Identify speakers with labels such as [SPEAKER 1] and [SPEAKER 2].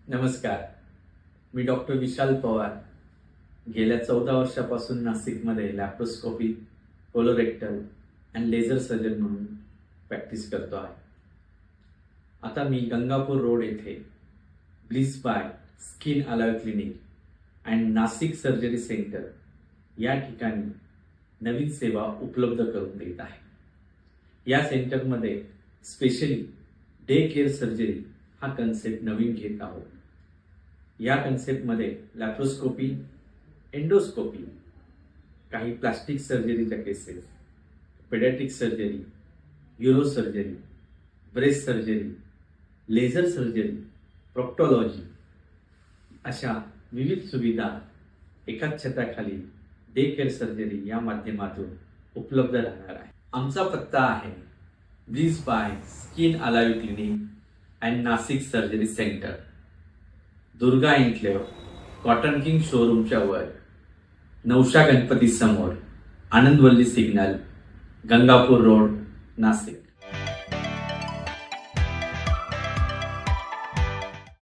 [SPEAKER 1] नमस्कार, मी डॉक्टर विशाल पवार गेल्या 14 वर्षापासून नाशिकमध्ये laparoscopy, colorectal and laser surgeon म्हणून प्रॅक्टिस करतो आहे। आता मी गंगापूर रोड येथे bliss by Skin Ally clinic and Nashik surgery centre या ठिकाणी नवीन सेवा उपलब्ध करून देत आहे। या सेंटरमध्ये स्पेशली डे केअर सर्जरी हा कन्सेप्ट नवीन घेत आहोत। या कन्सेप्टमध्ये लॅप्रोस्कोपी, एंडोस्कोपी, काही प्लास्टिक सर्जरीच्या cases, paediatric surgery, uro surgery, breast surgery, laser surgery, proctology अशा विविध सुविधा एकाच छताखाली डे केअर सर्जरी या माध्यमातून उपलब्ध राहणार आहे। आमचा पत्ता आहे Bliss by Skin Ally clinic and Nashik surgery centre, Durga enclave, Cotton King शोरूमच्या वर, नवशा गणपती समोर, आनंदवल्ली सिग्नल, गंगापूर रोड, नाशिक।